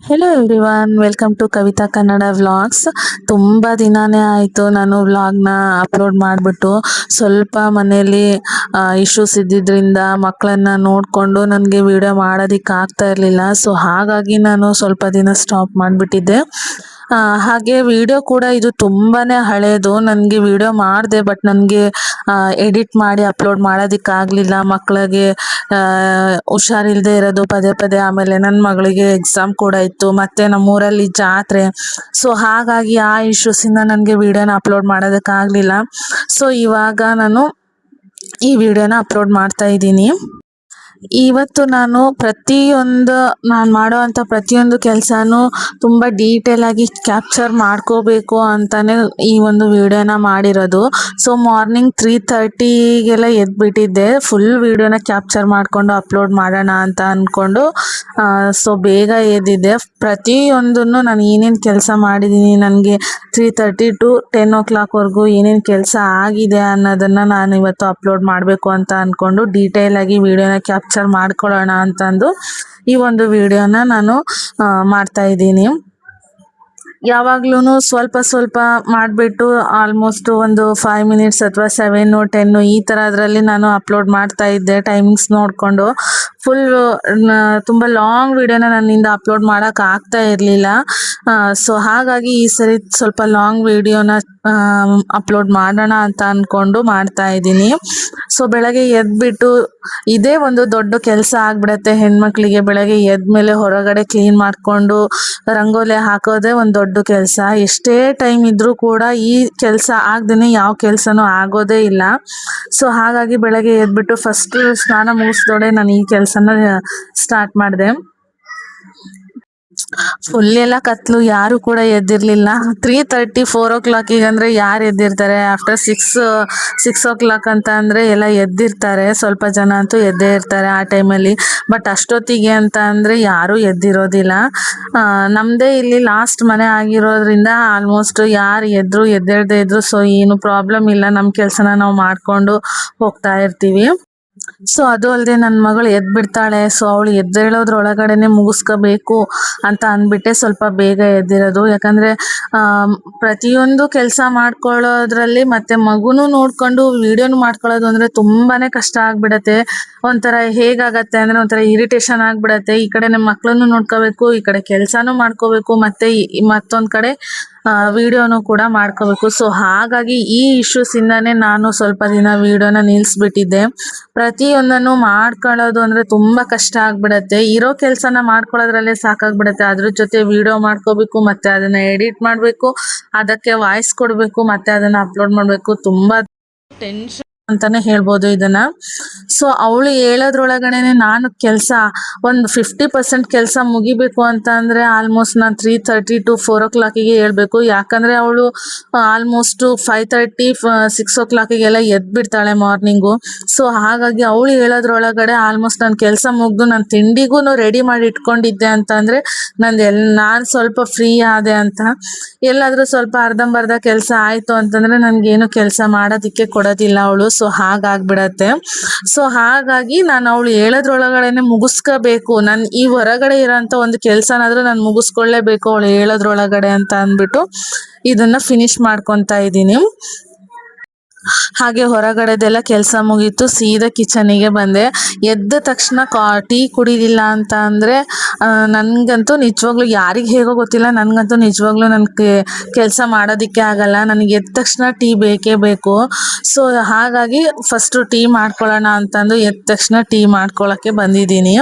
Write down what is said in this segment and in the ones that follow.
Hello everyone, welcome to Kavitha Kannada vlogs. ತುಂಬ ದಿನಾನೇ ಆಯಿತು ನಾನು ವ್ಲಾಗ್ನ ಅಪ್ಲೋಡ್ ಮಾಡಿಬಿಟ್ಟು. ಸ್ವಲ್ಪ ಮನೆಯಲ್ಲಿ ಇಶ್ಯೂಸ್ ಇದ್ದಿದ್ದರಿಂದ ಮಕ್ಕಳನ್ನ ನೋಡಿಕೊಂಡು ನನಗೆ ವಿಡಿಯೋ ಮಾಡೋದಕ್ಕೆ ಆಗ್ತಾ ಇರಲಿಲ್ಲ. ಸೊ ಹಾಗಾಗಿ ನಾನು ಸ್ವಲ್ಪ ದಿನ ಸ್ಟಾಪ್ ಮಾಡಿಬಿಟ್ಟಿದ್ದೆ. ಹಾಗೆ ವಿಡಿಯೋ ಕೂಡ ಇದು ತುಂಬಾ ಹಳೇದು. ನನಗೆ ವಿಡಿಯೋ ಮಾಡಿದೆ, ಬಟ್ ನನಗೆ ಎಡಿಟ್ ಮಾಡಿ ಅಪ್ಲೋಡ್ ಮಾಡೋದಕ್ಕಾಗಲಿಲ್ಲ. ಮಕ್ಕಳಿಗೆ ಹುಷಾರಿಲ್ಲದೆ ಇರೋದು ಪದೇ ಪದೇ, ಆಮೇಲೆ ನನ್ನ ಮಗಳಿಗೆ ಎಕ್ಸಾಮ್ ಕೂಡ ಇತ್ತು, ಮತ್ತು ನಮ್ಮೂರಲ್ಲಿ ಜಾತ್ರೆ. ಸೊ ಹಾಗಾಗಿ ಆ ಇಶ್ಯೂಸಿಂದ ನನಗೆ ವಿಡಿಯೋನ ಅಪ್ಲೋಡ್ ಮಾಡೋದಕ್ಕಾಗಲಿಲ್ಲ. ಸೊ ಇವಾಗ ನಾನು ಈ ವಿಡಿಯೋನ ಅಪ್ಲೋಡ್ ಮಾಡ್ತಾ ಇದ್ದೀನಿ. ಇವತ್ತು ನಾನು ಮಾಡುವಂಥ ಪ್ರತಿಯೊಂದು ಕೆಲಸನೂ ತುಂಬ ಡೀಟೇಲಾಗಿ ಕ್ಯಾಪ್ಚರ್ ಮಾಡ್ಕೋಬೇಕು ಅಂತಲೇ ಈ ಒಂದು ವಿಡಿಯೋನ ಮಾಡಿರೋದು. ಸೊ ಮಾರ್ನಿಂಗ್ 3:30ಗೆಲ್ಲ ಎದ್ಬಿಟ್ಟಿದ್ದೆ. ಫುಲ್ ವಿಡಿಯೋನ ಕ್ಯಾಪ್ಚರ್ ಮಾಡಿಕೊಂಡು ಅಪ್ಲೋಡ್ ಮಾಡೋಣ ಅಂತ ಅಂದ್ಕೊಂಡು ಸೊ ಬೇಗ ಎದ್ದಿದ್ದೆ. ಪ್ರತಿಯೊಂದನ್ನು ನಾನು ಏನೇನು ಕೆಲಸ ಮಾಡಿದ್ದೀನಿ, ನನಗೆ 3:30 to 10 o'clockವರೆಗೂ ಏನೇನು ಕೆಲಸ ಆಗಿದೆ ಅನ್ನೋದನ್ನು ನಾನು ಇವತ್ತು ಅಪ್ಲೋಡ್ ಮಾಡಬೇಕು ಅಂತ ಅಂದ್ಕೊಂಡು ಡೀಟೇಲಾಗಿ ವಿಡಿಯೋನ ಕ್ಯಾಪ್ಚರ್ ಮಾಡ್ಕೊಳ್ಳೋಣ ಅಂತಂದು ಈ ಒಂದು ವಿಡಿಯೋನ ನಾನು ಮಾಡ್ತಾ ಇದ್ದೀನಿ. ಯಾವಾಗ್ಲೂ ಸ್ವಲ್ಪ ಸ್ವಲ್ಪ ಮಾಡಿಬಿಟ್ಟು ಆಲ್ಮೋಸ್ಟ್ ಒಂದು 5 minutes ಅಥವಾ 7 or 10 ಈ ಥರದ್ರಲ್ಲಿ ನಾನು ಅಪ್ಲೋಡ್ ಮಾಡ್ತಾ ಇದ್ದೆ, ಟೈಮಿಂಗ್ಸ್ ನೋಡಿಕೊಂಡು. ಫುಲ್ ತುಂಬ ಲಾಂಗ್ ವಿಡಿಯೋನ ನನ್ನಿಂದ ಅಪ್ಲೋಡ್ ಮಾಡೋಕೆ ಆಗ್ತಾ ಇರಲಿಲ್ಲ. ಸೊ ಹಾಗಾಗಿ ಈ ಸರಿ ಸ್ವಲ್ಪ ಲಾಂಗ್ ವಿಡಿಯೋನ ಅಪ್ಲೋಡ್ ಮಾಡೋಣ ಅಂತ ಅಂದ್ಕೊಂಡು ಮಾಡ್ತಾ ಇದ್ದೀನಿ. ಸೊ ಬೆಳಗ್ಗೆ ಎದ್ಬಿಟ್ಟು ಇದೇ ಒಂದು ದೊಡ್ಡ ಕೆಲಸ ಆಗ್ಬಿಡತ್ತೆ ಹೆಣ್ಮಕ್ಳಿಗೆ. ಬೆಳಗ್ಗೆ ಎದ್ಮೇಲೆ ಹೊರಗಡೆ ಕ್ಲೀನ್ ಮಾಡಿಕೊಂಡು ರಂಗೋಲಿ ಹಾಕೋದೇ ಒಂದು ದೊಡ್ಡ ಕೆಲಸ. ಎಷ್ಟೇ ಟೈಮ್ ಇದ್ರೂ ಕೂಡ ಈ ಕೆಲಸ ಆಗದೇನೆ ಯಾವ ಕೆಲಸನೂ ಆಗೋದೇ ಇಲ್ಲ. ಸೊ ಹಾಗಾಗಿ ಬೆಳಗ್ಗೆ ಎದ್ಬಿಟ್ಟು ಫಸ್ಟ್ ಸ್ನಾನ ಮುಗಿಸ್ದೋಡೆ ನಾನು ಈ ಕೆಲಸನ ಸ್ಟಾರ್ಟ್ ಮಾಡಿದೆ. ಫುಲ್ ಎಲ್ಲ ಕತ್ಲು, ಯಾರು ಕೂಡ ಎದ್ದಿರ್ಲಿಲ್ಲ. 3:30 4 o'clock ಅಂದರೆ ಯಾರು ಎದ್ದಿರ್ತಾರೆ? ಆಫ್ಟರ್ 6 o'clock ಅಂತ ಅಂದರೆ ಎಲ್ಲ ಎದ್ದಿರ್ತಾರೆ. ಸ್ವಲ್ಪ ಜನ ಅಂತೂ ಎದ್ದೇ ಇರ್ತಾರೆ ಆ ಟೈಮಲ್ಲಿ. ಬಟ್ ಅಷ್ಟೊತ್ತಿಗೆ ಅಂತ ಅಂದರೆ ಯಾರೂ ಎದ್ದಿರೋದಿಲ್ಲ. ನಮ್ಮದೇ ಇಲ್ಲಿ ಲಾಸ್ಟ್ ಮನೆ ಆಗಿರೋದ್ರಿಂದ ಆಲ್ಮೋಸ್ಟ್ ಯಾರು ಎದ್ದೇಳದೇ ಇದ್ರು ಸೊ ಏನು ಪ್ರಾಬ್ಲಮ್ ಇಲ್ಲ, ನಮ್ಮ ಕೆಲಸನ ನಾವು ಮಾಡಿಕೊಂಡು ಹೋಗ್ತಾ ಇರ್ತೀವಿ. ಸೊ ಅದು ಅಲ್ಲದೆ ನನ್ನ ಮಗಳು ಎದ್ಬಿಡ್ತಾಳೆ. ಸೊ ಅವಳು ಎದ್ದೇಳೋದ್ರೊಳಗಡೆನೆ ಮುಗಿಸ್ಕೋಬೇಕು ಅಂತ ಅಂದ್ಬಿಟ್ಟೆ ಸ್ವಲ್ಪ ಬೇಗ ಎದ್ದಿರೋದು. ಯಾಕಂದರೆ ಪ್ರತಿಯೊಂದು ಕೆಲಸ ಮಾಡ್ಕೊಳ್ಳೋದ್ರಲ್ಲಿ ಮತ್ತು ಮಗುನೂ ನೋಡಿಕೊಂಡು ವಿಡಿಯೋನು ಮಾಡ್ಕೊಳ್ಳೋದು ಅಂದರೆ ತುಂಬಾ ಕಷ್ಟ ಆಗಿಬಿಡತ್ತೆ. ಒಂಥರ ಹೇಗಾಗತ್ತೆ ಅಂದರೆ ಒಂಥರ ಇರಿಟೇಷನ್ ಆಗಿಬಿಡತ್ತೆ. ಈ ಕಡೆ ನಮ್ಮ ಮಕ್ಕಳನ್ನು ನೋಡ್ಕೋಬೇಕು, ಈ ಕಡೆ ಕೆಲಸನೂ ಮಾಡ್ಕೋಬೇಕು, ಮತ್ತು ಮತ್ತೊಂದು ಕಡೆ ವಿಡಿಯೋನು ಕೂಡ ಮಾಡ್ಕೋಬೇಕು. ಸೊ ಹಾಗಾಗಿ ಈ ಇಶ್ಯೂಸಿಂದನೇ ನಾನು ಸ್ವಲ್ಪ ದಿನ ವಿಡಿಯೋನ ನಿಲ್ಲಿಸ್ಬಿಟ್ಟಿದ್ದೆ. ಪ್ರತಿಯೊಂದನ್ನು ಮಾಡ್ಕೊಳ್ಳೋದು ಅಂದರೆ ತುಂಬ ಕಷ್ಟ ಆಗಿಬಿಡತ್ತೆ. ಇರೋ ಕೆಲಸನ ಮಾಡ್ಕೊಳ್ಳೋದ್ರಲ್ಲೇ ಸಾಕಾಗ್ಬಿಡತ್ತೆ. ಅದ್ರ ಜೊತೆ ವಿಡಿಯೋ ಮಾಡ್ಕೋಬೇಕು, ಮತ್ತು ಅದನ್ನು ಎಡಿಟ್ ಮಾಡಬೇಕು, ಅದಕ್ಕೆ ವಾಯ್ಸ್ ಕೊಡಬೇಕು, ಮತ್ತು ಅದನ್ನು ಅಪ್ಲೋಡ್ ಮಾಡಬೇಕು. ತುಂಬ ಟೆನ್ಷನ್ ಅಂತಾನೆ ಹೇಳ್ಬೋದು ಇದನ್ನ. ಸೊ ಅವಳು ಹೇಳೋದ್ರೊಳಗಡೆನೆ ನಾನು ಕೆಲಸ ಒಂದು 50% ಕೆಲಸ ಮುಗಿಬೇಕು ಅಂತ ಅಂದರೆ ಆಲ್ಮೋಸ್ಟ್ ನಾನು 3:30 to 4 o'clock ಹೇಳ್ಬೇಕು. ಯಾಕಂದರೆ ಅವಳು ಆಲ್ಮೋಸ್ಟ್ 5:30 6 o'clock ಎದ್ಬಿಡ್ತಾಳೆ ಮಾರ್ನಿಂಗು. ಸೊ ಹಾಗಾಗಿ ಅವಳು ಹೇಳೋದ್ರೊಳಗಡೆ ಆಲ್ಮೋಸ್ಟ್ ನನ್ನ ಕೆಲಸ ಮುಗಿದು ನಾನು ತಿಂಡಿಗೂ ರೆಡಿ ಮಾಡಿ ಇಟ್ಕೊಂಡಿದ್ದೆ ಅಂತ ಅಂದರೆ ನಾನು ಸ್ವಲ್ಪ ಫ್ರೀ ಆದೆ ಅಂತ. ಎಲ್ಲಾದರೂ ಸ್ವಲ್ಪ ಅರ್ಧಂಬರ್ಧ ಕೆಲಸ ಆಯಿತು ಅಂತಂದರೆ ನನಗೇನು ಕೆಲಸ ಮಾಡೋದಕ್ಕೆ ಕೊಡೋದಿಲ್ಲ ಅವಳು. ಸೊ ಹಾಗಾಗ್ಬಿಡತ್ತೆ. ಸೊ ಹಾಗಾಗಿ ನಾನು ಅವಳು ಹೇಳೋದ್ರೊಳಗಡೆನೆ ಮುಗಿಸ್ಕೋಬೇಕು, ನಾನು ಈ ಹೊರಗಡೆ ಇರೋಂಥ ಒಂದು ಕೆಲಸನಾದರೂ ನಾನು ಮುಗಿಸ್ಕೊಳ್ಳೇಬೇಕು ಅವಳು ಹೇಳೋದ್ರೊಳಗಡೆ ಅಂತ ಅಂದ್ಬಿಟ್ಟು ಇದನ್ನು ಫಿನಿಶ್ ಮಾಡ್ಕೊತಾ ಇದ್ದೀನಿ. ಹಾಗೆ ಹೊರಗಡೆದೆಲ್ಲ ಕೆಲಸ ಮುಗೀತು, ಸೀದಾ ಕಿಚನಿಗೆ ಬಂದೆ. ಎದ್ದ ತಕ್ಷಣ ಟೀ ಕುಡಿಲಿಲ್ಲ ಅಂತ ಅಂದರೆ ನನಗಂತೂ ನಿಜವಾಗ್ಲೂ, ಯಾರಿಗೆ ಹೇಗೋ ಗೊತ್ತಿಲ್ಲ, ನನಗಂತೂ ನಿಜವಾಗ್ಲೂ ನನಗೆ ಕೆಲಸ ಮಾಡೋದಕ್ಕೆ ಆಗಲ್ಲ. ನನಗೆ ಎದ್ದ ತಕ್ಷಣ ಟೀ ಬೇಕೇ ಬೇಕು. ಸೊ ಹಾಗಾಗಿ ಫಸ್ಟು ಟೀ ಮಾಡ್ಕೊಳ್ಳೋಣ ಅಂತಂದು ಎದ್ದ ತಕ್ಷಣ ಟೀ ಮಾಡ್ಕೊಳ್ಳೋಕ್ಕೆ ಬಂದಿದ್ದೀನಿ.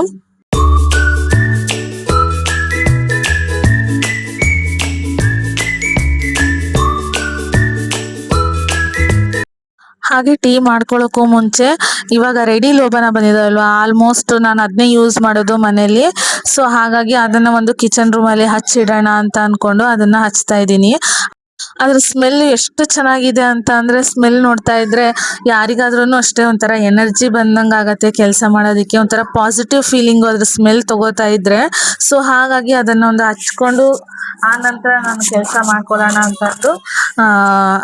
ಹಾಗೆ ಟೀ ಮಾಡ್ಕೊಳ್ಳೋಕ್ಕೂ ಮುಂಚೆ ಇವಾಗ ರೆಡಿ ಲೋಬನ ಬಂದಿದ್ದಾವಲ್ವ, ಆಲ್ಮೋಸ್ಟ್ ನಾನು ಅದನ್ನೇ ಯೂಸ್ ಮಾಡೋದು ಮನೇಲಿ. ಸೊ ಹಾಗಾಗಿ ಅದನ್ನು ಒಂದು ಕಿಚನ್ ರೂಮಲ್ಲಿ ಹಚ್ಚಿಡೋಣ ಅಂತ ಅಂದ್ಕೊಂಡು ಅದನ್ನು ಹಚ್ತಾ ಇದ್ದೀನಿ. ಅದ್ರ ಸ್ಮೆಲ್ ಎಷ್ಟು ಚೆನ್ನಾಗಿದೆ ಅಂತ ಅಂದರೆ ಸ್ಮೆಲ್ ನೋಡ್ತಾ ಇದ್ದರೆ ಯಾರಿಗಾದ್ರೂ ಅಷ್ಟೇ ಒಂಥರ ಎನರ್ಜಿ ಬಂದಂಗೆ ಆಗುತ್ತೆ ಕೆಲಸ ಮಾಡೋದಕ್ಕೆ, ಒಂಥರ ಪಾಸಿಟಿವ್ ಫೀಲಿಂಗು ಅದ್ರ ಸ್ಮೆಲ್ ತಗೋತಾ ಇದ್ದರೆ. ಸೊ ಹಾಗಾಗಿ ಅದನ್ನು ಒಂದು ಹಚ್ಕೊಂಡು ಆ ನಂತರ ನಾನು ಕೆಲಸ ಮಾಡ್ಕೊಳ್ಳೋಣ ಅಂತಂದು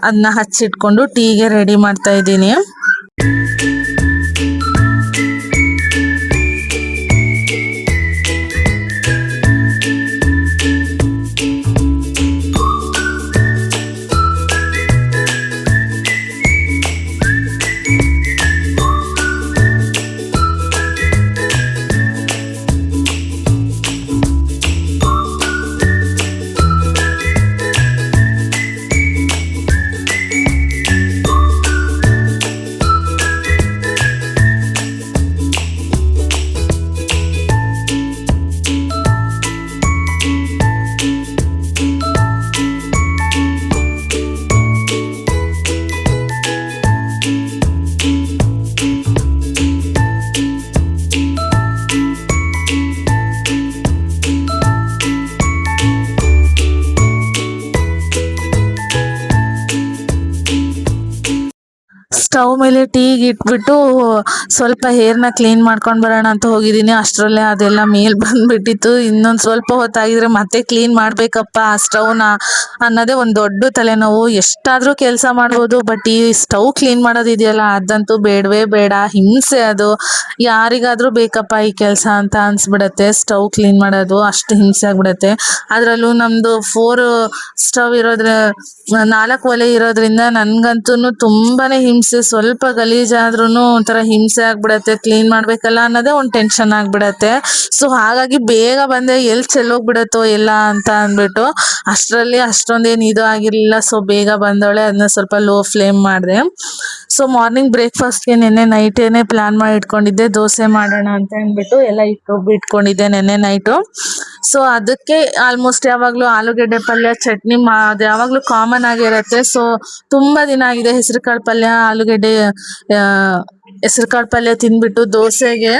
ಅದನ್ನ ಹಚ್ಚಿಟ್ಕೊಂಡು ಟೀಗೆ ರೆಡಿ ಮಾಡ್ತಾ ಇದ್ದೀನಿ. ಸ್ಟವ್ ಮೇಲೆ ಟೀಗೆ ಇಟ್ಬಿಟ್ಟು ಸ್ವಲ್ಪ ಹೇರ್ನ ಕ್ಲೀನ್ ಮಾಡ್ಕೊಂಡು ಬರೋಣ ಅಂತ ಹೋಗಿದ್ದೀನಿ. ಅಷ್ಟರಲ್ಲೇ ಅದೆಲ್ಲ ಮೇಲ್ ಬಂದ್ಬಿಟ್ಟಿತ್ತು. ಇನ್ನೊಂದು ಸ್ವಲ್ಪ ಹೊತ್ತಾಗಿದ್ರೆ ಮತ್ತೆ ಕ್ಲೀನ್ ಮಾಡಬೇಕಪ್ಪ ಆ ಸ್ಟವ್ನ ಅನ್ನೋದೇ ಒಂದು ದೊಡ್ಡ ತಲೆನೋವು. ಎಷ್ಟಾದರೂ ಕೆಲಸ ಮಾಡ್ಬೋದು, ಬಟ್ ಈ ಸ್ಟವ್ ಕ್ಲೀನ್ ಮಾಡೋದಿದೆಯಲ್ಲ ಅದಂತೂ ಬೇಡವೇ ಬೇಡ. ಹಿಂಸೆ ಅದು. ಯಾರಿಗಾದರೂ ಬೇಕಪ್ಪ ಈ ಕೆಲಸ ಅಂತ ಅನ್ಸ್ಬಿಡತ್ತೆ. ಸ್ಟವ್ ಕ್ಲೀನ್ ಮಾಡೋದು ಅಷ್ಟು ಹಿಂಸೆ ಆಗ್ಬಿಡತ್ತೆ. ಅದರಲ್ಲೂ ನಮ್ಮದು 4 ಸ್ಟವ್ ಇರೋದ್ರ 4 ಒಲೆ ಇರೋದ್ರಿಂದ ನನಗಂತೂ ತುಂಬಾನೇ ಹಿಂಸೆ. ಸ್ವಲ್ಪ ಗಲೀಜಾದ್ರೂ ಒಂಥರ ಹಿಂಸೆ ಆಗ್ಬಿಡತ್ತೆ. ಕ್ಲೀನ್ ಮಾಡ್ಬೇಕಲ್ಲ ಅನ್ನೋದೇ ಒಂದು ಟೆನ್ಷನ್ ಆಗ್ಬಿಡತ್ತೆ. ಸೊ ಹಾಗಾಗಿ ಬೇಗ ಬಂದೆ, ಎಲ್ಲಿ ಚೆಲ್ಲೋಗ್ಬಿಡತ್ತೋ ಎಲ್ಲ ಅಂತ ಅಂದ್ಬಿಟ್ಟು ಅಷ್ಟರಲ್ಲಿ ಅಷ್ಟೊಂದೇನು ಇದು ಆಗಿರಲಿಲ್ಲ. ಸೊ ಬೇಗ ಬಂದವಳೆ, ಅದನ್ನ ಸ್ವಲ್ಪ ಲೋ ಫ್ಲೇಮ್ ಮಾಡಿದೆ. ಸೊ ಮಾರ್ನಿಂಗ್ ಬ್ರೇಕ್ಫಾಸ್ಟ್ಗೆ ನೆನ್ನೆ ನೈಟೇನೆ ಪ್ಲಾನ್ ಮಾಡಿ ಇಟ್ಕೊಂಡಿದ್ದೆ, ದೋಸೆ ಮಾಡೋಣ ಅಂತ ಅಂದ್ಬಿಟ್ಟು ಎಲ್ಲ ಇಟ್ಕೊಂಡಿದ್ದೆ ನೆನ್ನೆ ನೈಟು. ಸೊ ಅದಕ್ಕೆ ಆಲ್ಮೋಸ್ಟ್ ಯಾವಾಗಲೂ ಆಲೂಗೆಡ್ಡೆ ಪಲ್ಯ ಚಟ್ನಿ ಅದು ಯಾವಾಗಲೂ ಕಾಮನ್ ಆಗಿರುತ್ತೆ. ಸೊ ತುಂಬ ದಿನ ಆಗಿದೆ ಹೆಸರುಕಾಳು ಪಲ್ಯ ಆಲೂಗೆಡ್ಡೆ ಹೆಸರುಕಾಳು ಪಲ್ಯ ತಿಂದ್ಬಿಟ್ಟು ದೋಸೆಗೆ.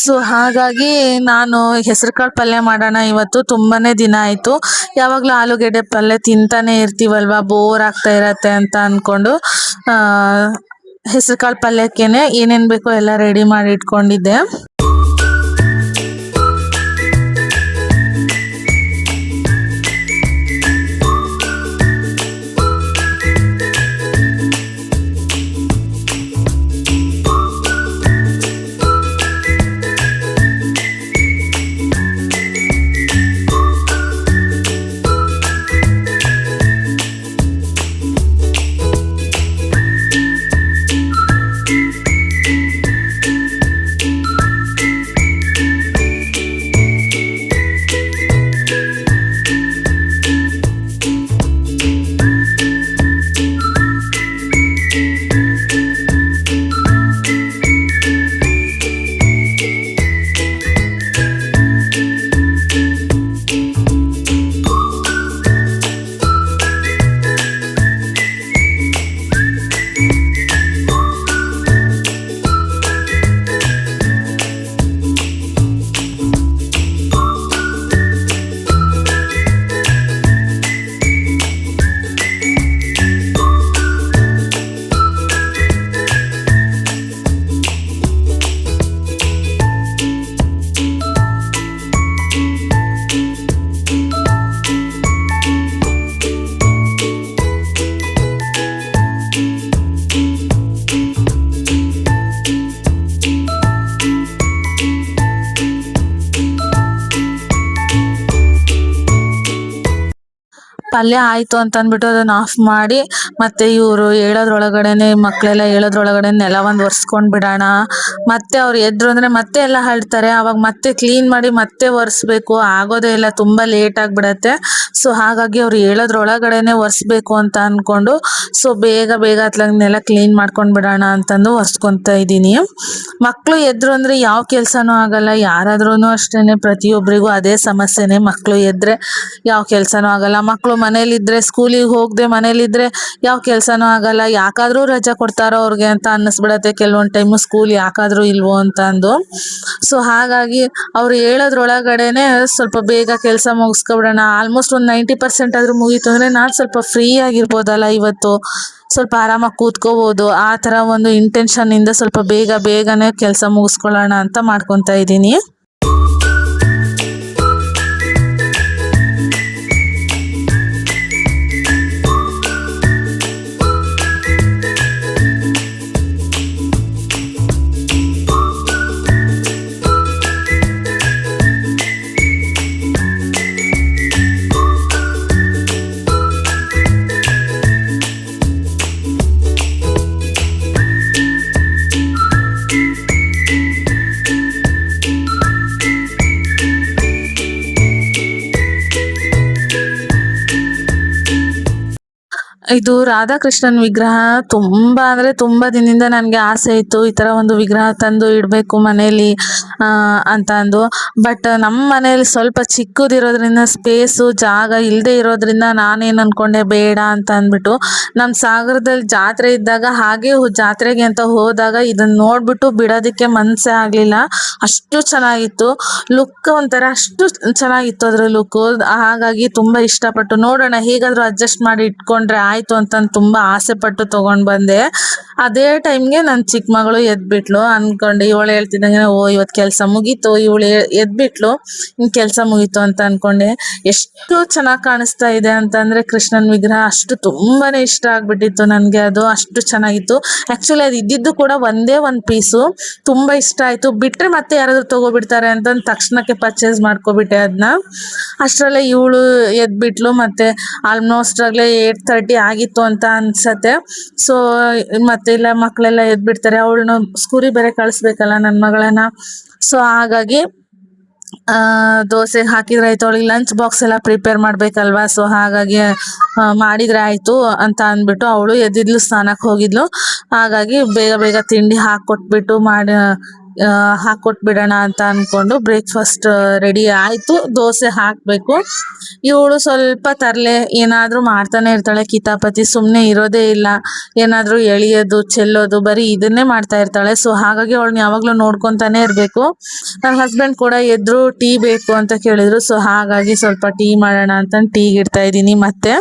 ಸೊ ಹಾಗಾಗಿ ನಾನು ಹೆಸರುಕಾಳು ಪಲ್ಯ ಮಾಡೋಣ ಇವತ್ತು, ತುಂಬಾನೇ ದಿನ ಆಯಿತು. ಯಾವಾಗಲೂ ಆಲೂಗೆಡ್ಡೆ ಪಲ್ಯ ತಿಂತಾನೆ ಇರ್ತೀವಲ್ವ, ಬೋರ್ ಆಗ್ತಾ ಇರತ್ತೆ ಅಂತ ಅಂದ್ಕೊಂಡು ಹೆಸರುಕಾಳು ಪಲ್ಯಕ್ಕೇನೆ ಏನೇನು ಬೇಕೋ ಎಲ್ಲ ರೆಡಿ ಮಾಡಿ ಇಟ್ಕೊಂಡಿದ್ದೆ. ಪಲ್ಯ ಆಯಿತು ಅಂತ ಅಂದ್ಬಿಟ್ಟು ಅದನ್ನು ಆಫ್ ಮಾಡಿ ಮತ್ತೆ ಇವರು ಹೇಳೋದ್ರೊಳಗಡೆನೆ ಮಕ್ಕಳೆಲ್ಲ ಹೇಳೋದ್ರೊಳಗಡೆ ನೆಲ ಒಂದು ಒರೆಸ್ಕೊಂಡು ಬಿಡೋಣ. ಮತ್ತೆ ಅವ್ರು ಎದ್ರು ಅಂದರೆ ಮತ್ತೆ ಎಲ್ಲ ಹಳ್ತಾರೆ. ಆವಾಗ ಮತ್ತೆ ಕ್ಲೀನ್ ಮಾಡಿ ಮತ್ತೆ ಒರೆಸ್ಬೇಕು, ಆಗೋದೇ ಇಲ್ಲ, ತುಂಬ ಲೇಟ್ ಆಗಿಬಿಡತ್ತೆ. ಸೊ ಹಾಗಾಗಿ ಅವ್ರು ಹೇಳೋದ್ರೊಳಗಡೆನೆ ಒರೆಸ್ಬೇಕು ಅಂತ ಅಂದ್ಕೊಂಡು ಸೊ ಬೇಗ ಬೇಗ ಅತ್ಲಾಗ ನೆಲ ಕ್ಲೀನ್ ಮಾಡ್ಕೊಂಡು ಬಿಡೋಣ ಅಂತಂದು ಒರೆಸ್ಕೊತಾ ಇದ್ದೀನಿ. ಮಕ್ಕಳು ಎದ್ರು ಅಂದರೆ ಯಾವ ಕೆಲಸನೂ ಆಗಲ್ಲ. ಯಾರಾದ್ರೂ ಅಷ್ಟೇ, ಪ್ರತಿಯೊಬ್ಬರಿಗೂ ಅದೇ ಸಮಸ್ಯೆನೇ. ಮಕ್ಕಳು ಎದ್ರೆ ಯಾವ ಕೆಲಸನೂ ಆಗಲ್ಲ. ಮಕ್ಕಳು ಮನೇಲಿದ್ರೆ, ಸ್ಕೂಲಿಗೆ ಹೋಗದೆ ಮನೇಲಿದ್ರೆ ಯಾವ ಕೆಲಸನೂ ಆಗಲ್ಲ. ಯಾಕಾದರೂ ರಜಾ ಕೊಡ್ತಾರೋ ಅವ್ರಿಗೆ ಅಂತ ಅನ್ನಿಸ್ಬಿಡತ್ತೆ ಕೆಲವೊಂದು ಟೈಮು, ಸ್ಕೂಲ್ ಯಾಕಾದರೂ ಇಲ್ವೋ ಅಂತ ಅಂದು. ಸೊ ಹಾಗಾಗಿ ಅವ್ರು ಹೇಳೋದ್ರೊಳಗಡೆನೆ ಸ್ವಲ್ಪ ಬೇಗ ಕೆಲಸ ಮುಗಿಸ್ಕೊಬಿಡೋಣ. ಆಲ್ಮೋಸ್ಟ್ ಒಂದು 90% ಆದರೂ ಮುಗೀತು ಅಂದರೆ ನಾನು ಸ್ವಲ್ಪ ಫ್ರೀ ಆಗಿರ್ಬೋದಲ್ಲ ಇವತ್ತು, ಸ್ವಲ್ಪ ಆರಾಮಾಗಿ ಕೂತ್ಕೋಬೋದು. ಆ ಥರ ಒಂದು ಇಂಟೆನ್ಷನ್ನಿಂದ ಸ್ವಲ್ಪ ಬೇಗನೆ ಕೆಲಸ ಮುಗಿಸ್ಕೊಳ್ಳೋಣ ಅಂತ ಮಾಡ್ಕೊತಾ ಇದ್ದೀನಿ. ಇದು ರಾಧಾಕೃಷ್ಣನ್ ವಿಗ್ರಹ ತುಂಬ ಅಂದರೆ ತುಂಬ ದಿನದಿಂದ ನನಗೆ ಆಸೆ ಇತ್ತು, ಈ ಥರ ಒಂದು ವಿಗ್ರಹ ತಂದು ಇಡಬೇಕು ಮನೇಲಿ ಅಂತ ಅಂದು. ಬಟ್ ನಮ್ಮ ಮನೇಲಿ ಸ್ವಲ್ಪ ಚಿಕ್ಕದಿರೋದ್ರಿಂದ, ಸ್ಪೇಸು ಜಾಗ ಇಲ್ಲದೆ ಇರೋದ್ರಿಂದ ನಾನೇನು ಅಂದ್ಕೊಂಡೆ ಬೇಡ ಅಂತ ಅಂದ್ಬಿಟ್ಟು, ನಮ್ಮ ಸಾಗರದಲ್ಲಿ ಜಾತ್ರೆ ಇದ್ದಾಗ ಹಾಗೆ ಜಾತ್ರೆಗೆ ಅಂತ ಹೋದಾಗ ಇದನ್ನು ನೋಡಿಬಿಟ್ಟು ಬಿಡೋದಕ್ಕೆ ಮನಸ್ಸೇ ಆಗಲಿಲ್ಲ. ಅಷ್ಟು ಚೆನ್ನಾಗಿತ್ತು ಲುಕ್, ಒಂಥರ ಅಷ್ಟು ಚೆನ್ನಾಗಿತ್ತು ಅದರ ಲುಕ್ಕು. ಹಾಗಾಗಿ ತುಂಬ ಇಷ್ಟಪಟ್ಟು ನೋಡೋಣ ಹೇಗಾದರೂ ಅಡ್ಜಸ್ಟ್ ಮಾಡಿ ಇಟ್ಕೊಂಡ್ರೆ ಆಯ್ತು ಆಯ್ತು ಅಂತ ತುಂಬಾ ಆಸೆ ಪಟ್ಟು ತಗೊಂಡ್ ಬಂದೆ. ಅದೇ ಟೈಮ್ಗೆ ನನ್ನ ಚಿಕ್ಕ ಮಗಳು ಎದ್ಬಿಟ್ಲು. ಅನ್ಕೊಂಡು ಇವಳು ಹೇಳ್ತಿದ್ದಂಗೆ ಓ ಇವತ್ತು ಕೆಲಸ ಮುಗೀತು, ಇವಳು ಎದ್ಬಿಟ್ಲು, ಇನ್ ಕೆಲಸ ಮುಗೀತು ಅಂತ ಅನ್ಕೊಂಡೆ. ಎಷ್ಟು ಚೆನ್ನಾಗಿ ಕಾಣಿಸ್ತಾ ಇದೆ ಅಂತಂದ್ರೆ ಕೃಷ್ಣನ್ ವಿಗ್ರಹ ಅಷ್ಟು ತುಂಬಾನೇ ಇಷ್ಟ ಆಗ್ಬಿಟ್ಟಿತ್ತು ನನ್ಗೆ. ಅದು ಅಷ್ಟು ಚೆನ್ನಾಗಿತ್ತು. ಆಕ್ಚುಲಿ ಅದು ಇದ್ದಿದ್ದು ಕೂಡ ಒಂದೇ ಒಂದ್ ಪೀಸು, ತುಂಬಾ ಇಷ್ಟ ಆಯ್ತು. ಬಿಟ್ರೆ ಮತ್ತೆ ಯಾರಾದ್ರೂ ತಗೋಬಿಡ್ತಾರೆ ಅಂತ ತಕ್ಷಣಕ್ಕೆ ಪರ್ಚೇಸ್ ಮಾಡ್ಕೊಬಿಟ್ಟೆ ಅದನ್ನ. ಅಷ್ಟರಲ್ಲೇ ಇವಳು ಎದ್ಬಿಟ್ಲು. ಮತ್ತೆ ಆಲ್ಮೋಸ್ಟ್ ಆಗ್ಲೇ 8:30 ಆಗಿತ್ತು ಅಂತ ಅನ್ಸತ್ತೆ. ಸೊ ಮತ್ತೆ ಇಲ್ಲ ಮಕ್ಕಳೆಲ್ಲ ಎದ್ಬಿಡ್ತಾರೆ, ಅವಳನ್ನ ಸ್ಕೂರಿಗೆ ಬೇರೆ ಕಳಿಸ್ಬೇಕಲ್ಲ ನನ್ನ ಮಗಳನ್ನ. ಸೊ ಹಾಗಾಗಿ ದೋಸೆ ಹಾಕಿದ್ರೆ ಆಯ್ತು, ಅವಳಿಗೆ ಲಂಚ್ ಬಾಕ್ಸ್ ಎಲ್ಲ ಪ್ರಿಪೇರ್ ಮಾಡ್ಬೇಕಲ್ವಾ. ಸೊ ಹಾಗಾಗಿ ಮಾಡಿದ್ರೆ ಆಯ್ತು ಅಂತ ಅಂದ್ಬಿಟ್ಟು ಅವಳು ಎದ್ದಿದ್ಲು, ಸ್ನಾನಕ್ಕೆ ಹೋಗಿದ್ಲು. ಹಾಗಾಗಿ ಬೇಗ ಬೇಗ ತಿಂಡಿ ಹಾಕೊಟ್ಬಿಟ್ಟು ಹಾಕೊಟ್ಬಿಡೋಣ ಅಂತ ಅನ್ಕೊಂಡು ಬ್ರೇಕ್ಫಾಸ್ಟ್ ರೆಡಿ ಆಯ್ತು. ದೋಸೆ ಹಾಕ್ಬೇಕು. ಇವಳು ಸ್ವಲ್ಪ ತರಲೆ ಏನಾದ್ರೂ ಮಾಡ್ತಾನೆ ಇರ್ತಾಳೆ, ಕಿತಾಪತಿ ಸುಮ್ಮನೆ ಇರೋದೇ ಇಲ್ಲ. ಏನಾದ್ರೂ ಎಳಿಯೋದು ಚೆಲ್ಲೋದು ಬರೀ ಇದನ್ನೇ ಮಾಡ್ತಾ ಇರ್ತಾಳೆ. ಸೊ ಹಾಗಾಗಿ ಅವಳನ್ನ ಯಾವಾಗ್ಲೂ ನೋಡ್ಕೊಂತಾನೆ ಇರ್ಬೇಕು. ನನ್ನ ಹಸ್ಬೆಂಡ್ ಕೂಡ ಎದ್ರು ಟೀ ಬೇಕು ಅಂತ ಕೇಳಿದ್ರು. ಸೊ ಹಾಗಾಗಿ ಸ್ವಲ್ಪ ಟೀ ಮಾಡೋಣ ಅಂತ ಟೀಗೆ ಇಡ್ತಾ ಇದ್ದೀನಿ. ಮತ್ತೆ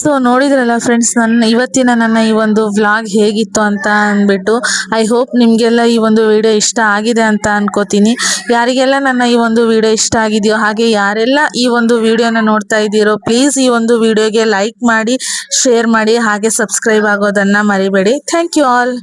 ಸೊ ನೋಡಿದ್ರಲ್ಲ ಫ್ರೆಂಡ್ಸ್, ನನ್ನ ಈ ಒಂದು ವ್ಲಾಗ್ ಹೇಗಿತ್ತು ಅಂತ ಅಂದ್ಬಿಟ್ಟು. ಐ ಹೋಪ್ ನಿಮಗೆಲ್ಲ ಈ ಒಂದು ವಿಡಿಯೋ ಇಷ್ಟ ಆಗಿದೆ ಅಂತ ಅನ್ಕೋತೀನಿ. ಯಾರಿಗೆಲ್ಲ ನನ್ನ ಈ ಒಂದು ವಿಡಿಯೋ ಇಷ್ಟ ಆಗಿದೆಯೋ, ಹಾಗೆ ಯಾರೆಲ್ಲ ಈ ಒಂದು ವಿಡಿಯೋನ ನೋಡ್ತಾ ಇದ್ದೀರೋ, ಪ್ಲೀಸ್ ಈ ಒಂದು ವಿಡಿಯೋಗೆ ಲೈಕ್ ಮಾಡಿ, ಶೇರ್ ಮಾಡಿ, ಹಾಗೆ ಸಬ್ಸ್ಕ್ರೈಬ್ ಆಗೋದನ್ನು ಮರಿಬೇಡಿ. Thank you all.